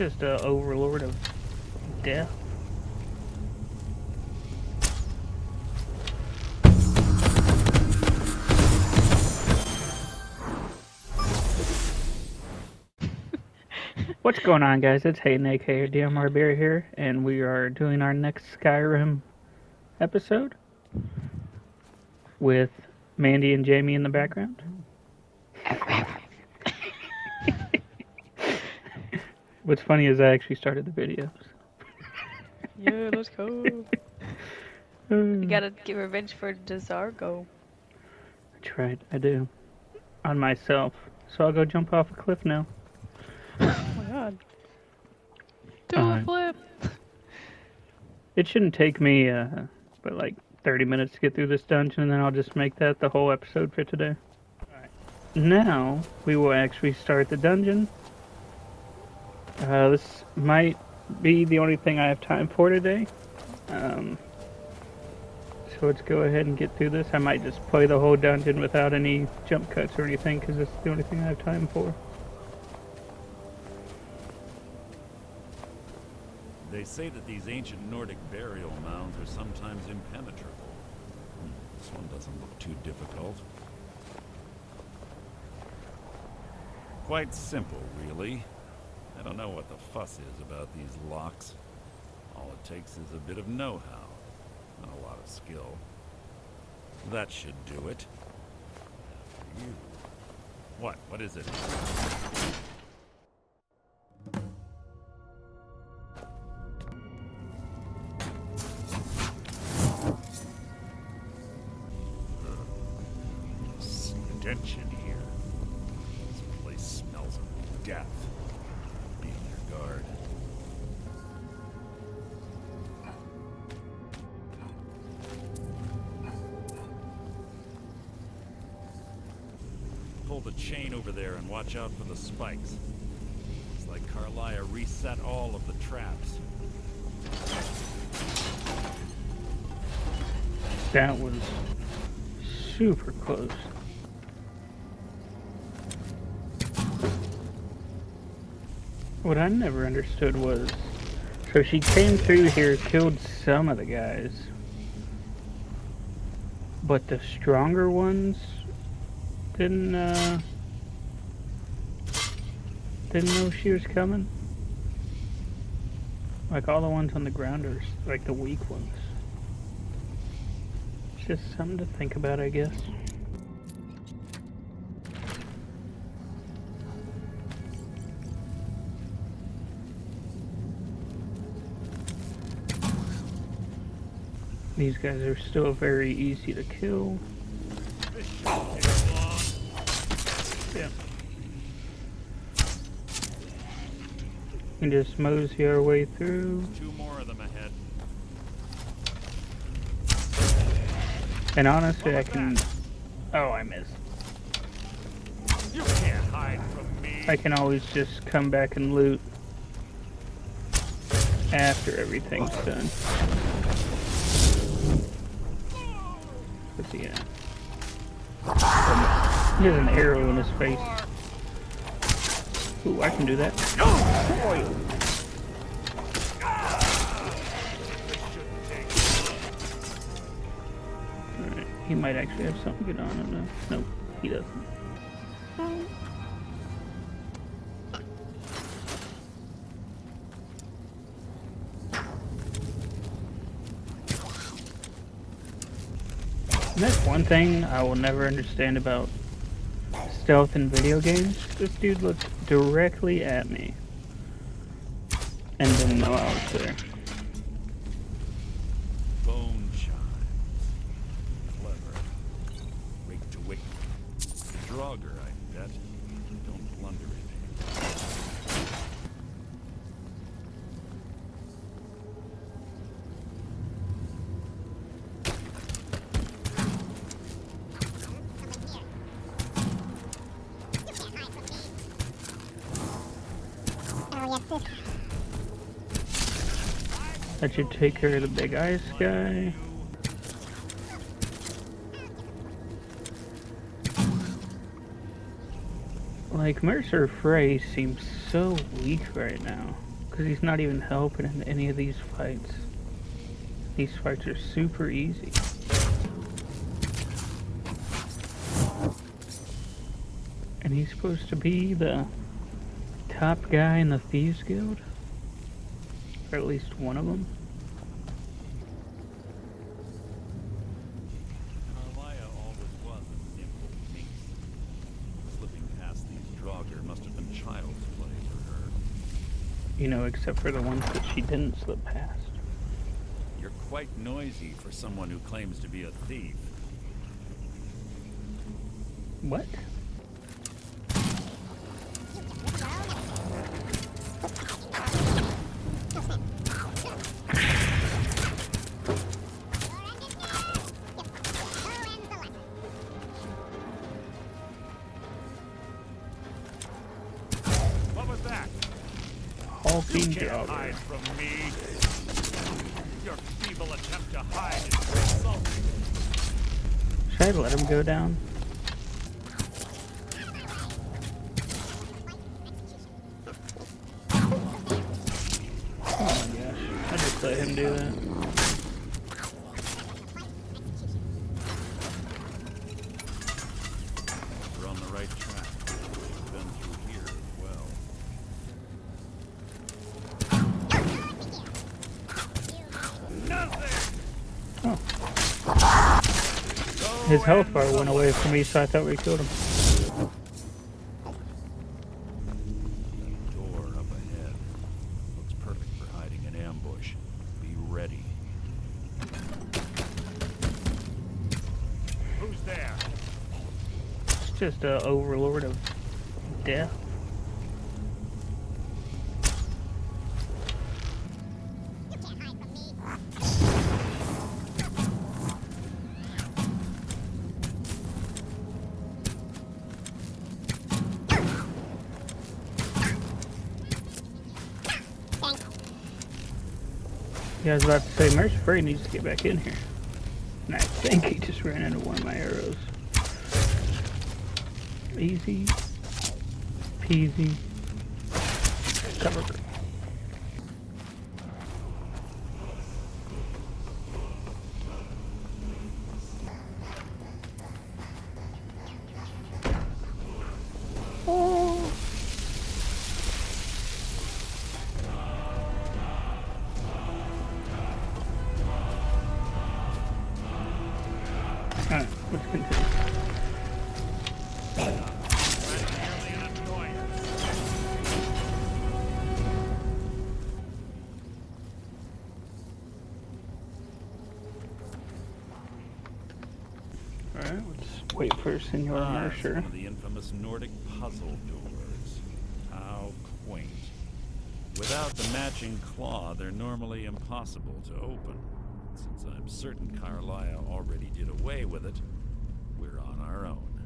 just a overlord of death. What's going on, guys? It's Hayden, aka DMR Bear here, and we are doing our next Skyrim episode with Mandy and Jamie in the background. What's funny is I actually started the videos. Yeah, let's go. You gotta get revenge for Desargo. That's right, I do. On myself. So I'll go jump off a cliff now. Oh my god. Do a flip! It shouldn't take me, but like 30 minutes to get through this dungeon, and then I'll just make that the whole episode for today. Alright. Now, we will actually start the dungeon. This might be the only thing I have time for today. So let's go ahead and get through this. I might just play the whole dungeon without any jump cuts or anything, because it's the only thing I have time for. They say that these ancient Nordic burial mounds are sometimes impenetrable. This one doesn't look too difficult. Quite simple, really. I don't know what the fuss is about these locks. All it takes is a bit of know-how and a lot of skill. That should do it. You. What is it? Stench in here. This place smells of death. Be on your guard. Pull the chain over there and watch out for the spikes. It's like Carlia reset all of the traps. That was super close. What I never understood was, so she came through here, killed some of the guys, but the stronger ones didn't know she was coming. Like all the ones on the ground are like the weak ones. It's just something to think about, I guess. These guys are still very easy to kill. Yeah. We can just mosey our way through. 2 more of them ahead. And honestly, I can... Oh, I missed. You can't hide from me. I can always just come back and loot after everything's done. What's he at? He has an arrow in his face. Ooh, I can do that. Alright, he might actually have something good on him. Nope, he doesn't. And that's one thing I will never understand about stealth in video games. This dude looked directly at me and didn't know I was there. Bone chimes. Clever. Wake to wake. Draugr, I bet. Don't blunder it. That should take care of the big ice guy. Like, Mercer Frey seems so weak right now. because he's not even helping in any of these fights. These fights are super easy. And he's supposed to be the top guy in the Thieves Guild? Or at least one of them? Carlia always was a simple minx. Slipping past these Draugr must have been child's play for her. You know, except for the ones that she didn't slip past. You're quite noisy for someone who claims to be a thief. What? What was that? Hulking You can't Draugr. hide from me. Your feeble attempt to hide is insulting. Should I let him go down? Oh my gosh. I just let him do that. We're on the right track. We've been through here as well. Nothing! His health bar went away from me, so I thought we killed him. That door up ahead looks perfect for hiding an ambush. Be ready. Who's there? It's just a overlord of death. Yeah, I was about to say, Mercer needs to get back in here. And I think he just ran into one of my arrows. Easy peasy. Cover. Oh. Alright, let's continue. Alright, let's wait for Senor Mercer. Some of the infamous Nordic puzzle doors. How quaint. Without the matching claw, they're normally impossible to open. Since I'm certain Carlia already did away with it, we're on our own.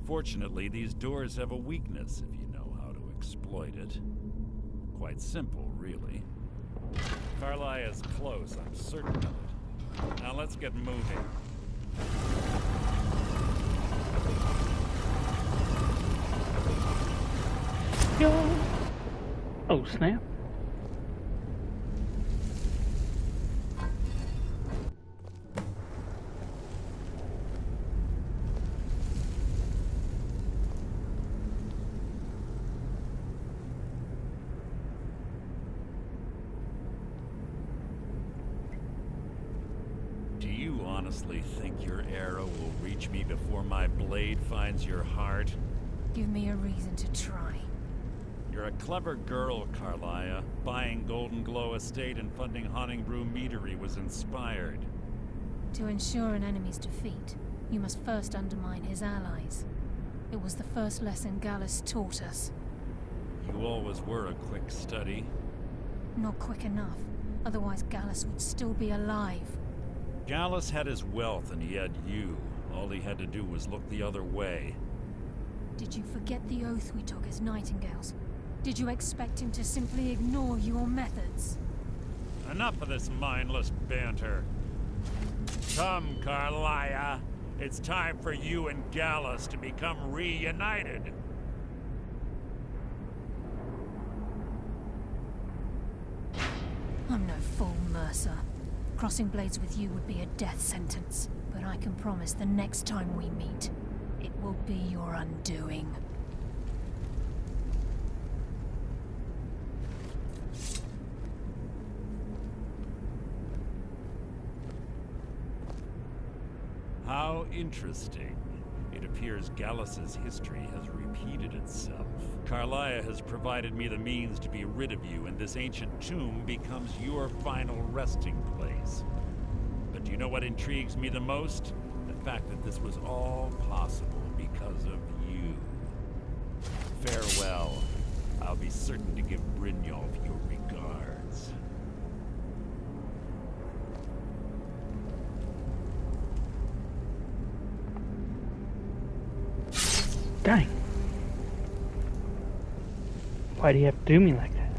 Fortunately, these doors have a weakness if you know how to exploit it. Quite simple, really. Carlia is close, I'm certain of it. Now let's get moving. Yo. Oh, snap. Do you honestly think your arrow will reach me before my blade finds your heart? Give me a reason to try. You're a clever girl, Carlia. Buying Golden Glow Estate and funding Haunting Brew Meadery was inspired. To ensure an enemy's defeat, you must first undermine his allies. It was the first lesson Gallus taught us. You always were a quick study. Not quick enough, otherwise Gallus would still be alive. Gallus had his wealth and he had you. All he had to do was look the other way. Did you forget the oath we took as Nightingales? Did you expect him to simply ignore your methods? Enough of this mindless banter. Come, Carlia. It's time for you and Gallus to become reunited. Mercer. Crossing blades with you would be a death sentence, but I can promise the next time we meet, it will be your undoing. How interesting. It appears Gallus's history has repeated itself. Carlia has provided me the means to be rid of you, and this ancient tomb becomes your final resting place. But do you know what intrigues me the most? The fact that this was all possible because of you. Farewell. I'll be certain to give Brynjolf your regards. Dang. Why do you have to do me like that?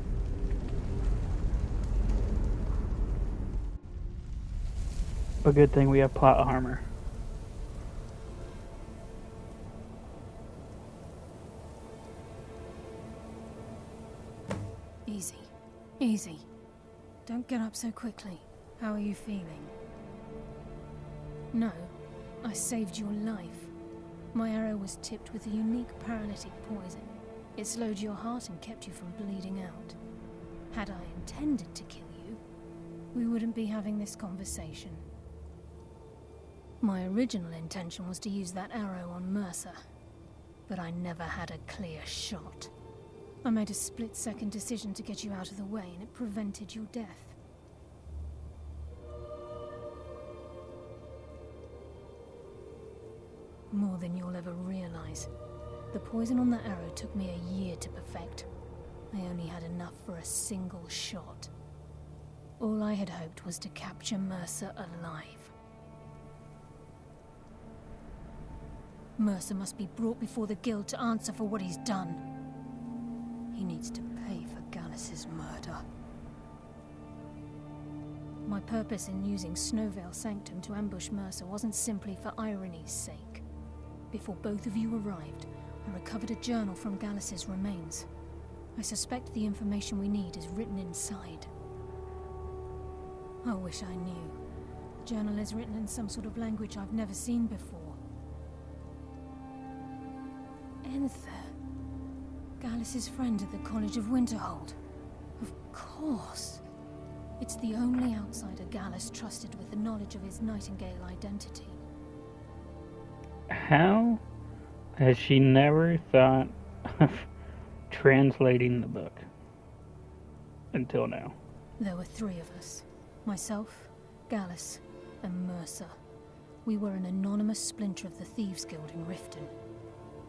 A good thing we have plot armor. Easy. Easy. Don't get up so quickly. How are you feeling? No, I saved your life. My arrow was tipped with a unique paralytic poison. It slowed your heart and kept you from bleeding out. Had I intended to kill you, we wouldn't be having this conversation. My original intention was to use that arrow on Mercer, but I never had a clear shot. I made a split-second decision to get you out of the way, and it prevented your death. More than you'll ever realize. The poison on that arrow took me a year to perfect. I only had enough for a single shot. All I had hoped was to capture Mercer alive. Mercer must be brought before the Guild to answer for what he's done. He needs to pay for Gallus's murder. My purpose in using Snowvale Sanctum to ambush Mercer wasn't simply for irony's sake. Before both of you arrived, I recovered a journal from Gallus's remains. I suspect the information we need is written inside. I wish I knew. The journal is written in some sort of language I've never seen before. Enther. Gallus's friend at the College of Winterhold. Of course. It's the only outsider Gallus trusted with the knowledge of his Nightingale identity. How has she never thought of translating the book until now? There were three of us. Myself, Gallus, and Mercer. We were an anonymous splinter of the Thieves Guild in Riften.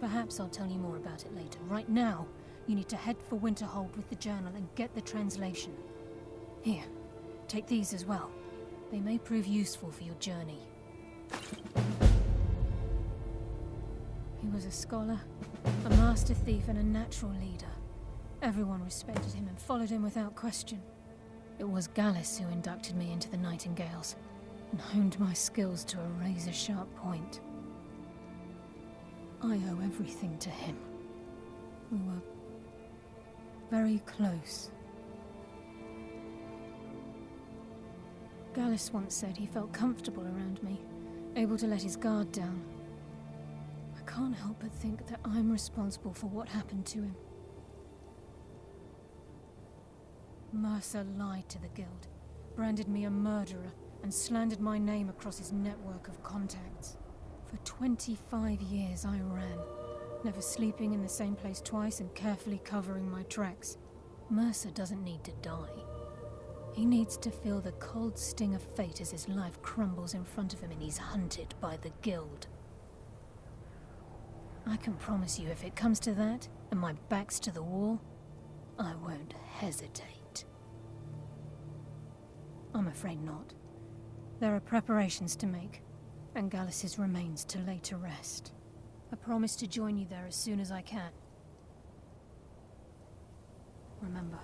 Perhaps I'll tell you more about it later. Right now, you need to head for Winterhold with the journal and get the translation. Here, take these as well. They may prove useful for your journey. He was a scholar, a master thief, and a natural leader. Everyone respected him and followed him without question. It was Gallus who inducted me into the Nightingales and honed my skills to a razor-sharp point. I owe everything to him. We were very close. Gallus once said he felt comfortable around me, able to let his guard down. I can't help but think that I'm responsible for what happened to him. Mercer lied to the Guild, branded me a murderer, and slandered my name across his network of contacts. For 25 years I ran, never sleeping in the same place twice and carefully covering my tracks. Mercer doesn't need to die. He needs to feel the cold sting of fate as his life crumbles in front of him and he's hunted by the Guild. I can promise you, if it comes to that, and my back's to the wall, I won't hesitate. I'm afraid not. There are preparations to make, and Gallus's remains to lay to rest. I promise to join you there as soon as I can. Remember,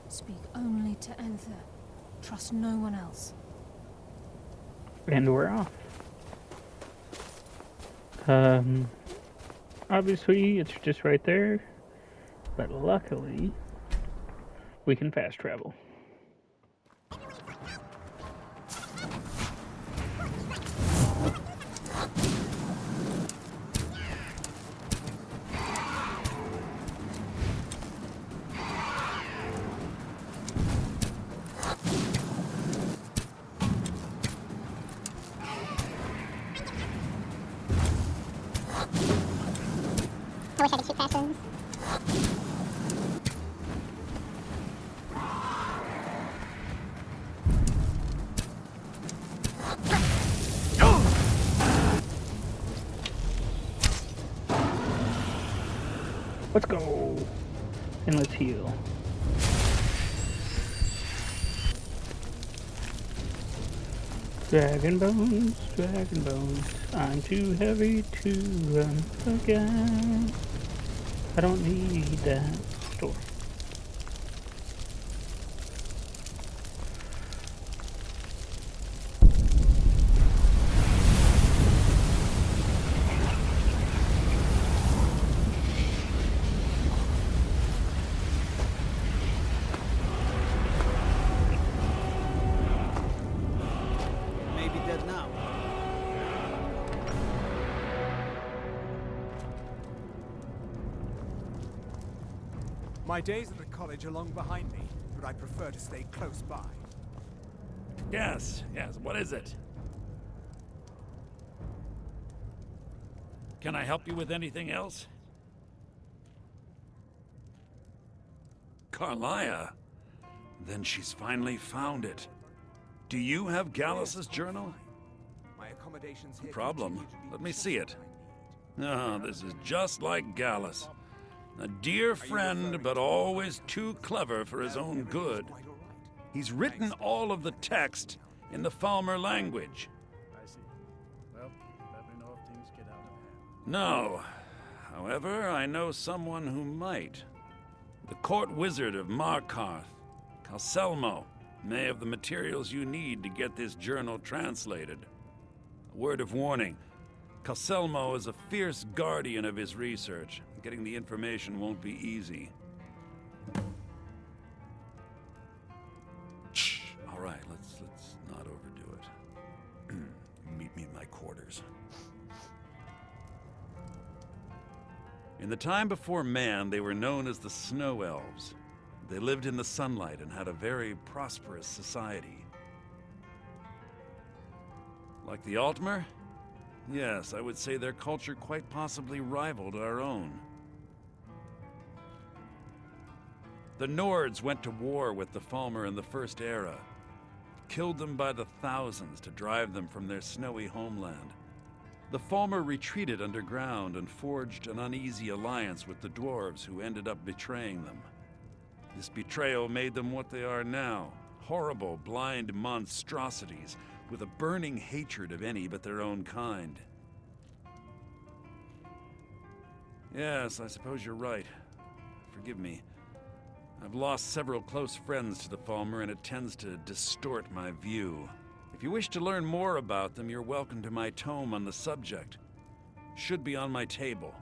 speak only to Enther. Trust no one else. And we're off. Obviously, it's just right there, but luckily, we can fast travel. Let's go. And let's heal. Dragon bones, I'm too heavy to run again. I don't need that store. My days at the college are long behind me, but I prefer to stay close by. Yes, what is it? Can I help you with anything else? Carlia? Then she's finally found it. Do you have Gallus's journal? My accommodations here Problem. continue to be Let me just see what it. I need. Ah, this is just like Gallus. A dear friend, but always too clever for his own good. Quite all right. He's written all of the text in the Falmer language. I see. Well, let me know if things get out of hand. No. However, I know someone who might. The court wizard of Markarth, Calselmo, may have the materials you need to get this journal translated. A word of warning. Calselmo is a fierce guardian of his research. Getting the information won't be easy. Shh. All right, let's not overdo it. Meet me in my quarters. In the time before man, they were known as the Snow Elves. They lived in the sunlight and had a very prosperous society. Like the Altmer? Yes, I would say their culture quite possibly rivaled our own. The Nords went to war with the Falmer in the First Era, killed them by the thousands to drive them from their snowy homeland. The Falmer retreated underground and forged an uneasy alliance with the dwarves who ended up betraying them. This betrayal made them what they are now, horrible, blind monstrosities with a burning hatred of any but their own kind. Yes, I suppose you're right. Forgive me. I've lost several close friends to the Falmer, and it tends to distort my view. If you wish to learn more about them, you're welcome to my tome on the subject. Should be on my table.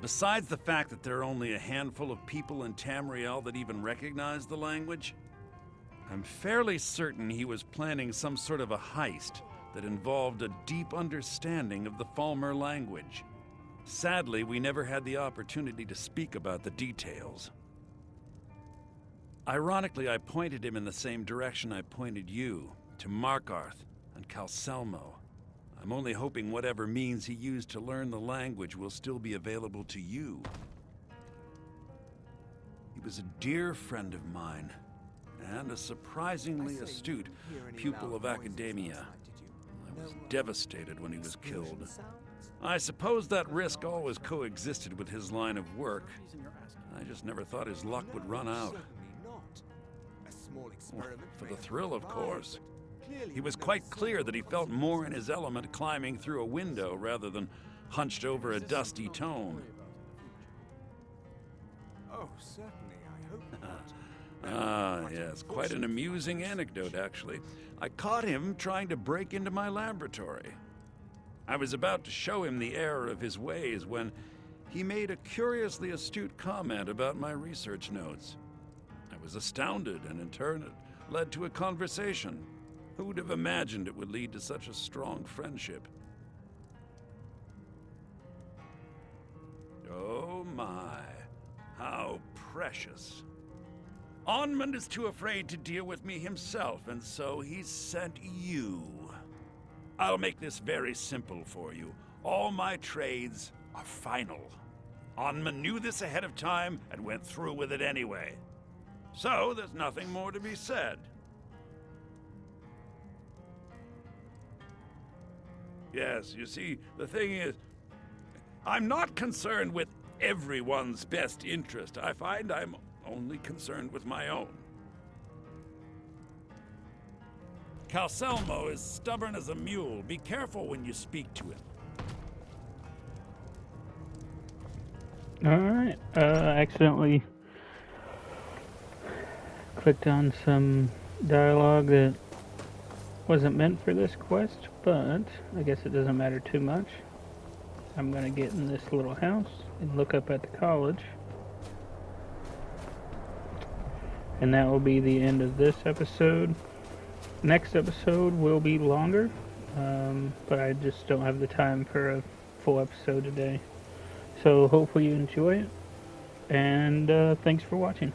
Besides the fact that there are only a handful of people in Tamriel that even recognize the language, I'm fairly certain he was planning some sort of a heist that involved a deep understanding of the Falmer language. Sadly, we never had the opportunity to speak about the details. Ironically, I pointed him in the same direction I pointed you, to Markarth and Calselmo. I'm only hoping whatever means he used to learn the language will still be available to you. He was a dear friend of mine, and a surprisingly astute pupil of academia. I was devastated when he was killed. I suppose that risk always coexisted with his line of work. I just never thought his luck would run out. For the thrill, of course. He was quite clear that he felt more in his element climbing through a window rather than hunched over a dusty tome. Oh, certainly, I hope not. Ah, yes, quite an amusing anecdote, actually. I caught him trying to break into my laboratory. I was about to show him the error of his ways when he made a curiously astute comment about my research notes. I was astounded, and in turn it led to a conversation. Who would have imagined it would lead to such a strong friendship? Oh my, how precious. Onmund is too afraid to deal with me himself, and so he's sent you. I'll make this very simple for you. All my trades, are final. Onman knew this ahead of time and went through with it anyway. So there's nothing more to be said. Yes, you see, the thing is, I'm not concerned with everyone's best interest. I find I'm only concerned with my own. Calselmo is stubborn as a mule. Be careful when you speak to him. Alright, accidentally clicked on some dialogue that wasn't meant for this quest, but I guess it doesn't matter too much. I'm gonna get in this little house and look up at the college. And that will be the end of this episode. Next episode will be longer, but I just don't have the time for a full episode today. So hopefully you enjoy it, and thanks for watching.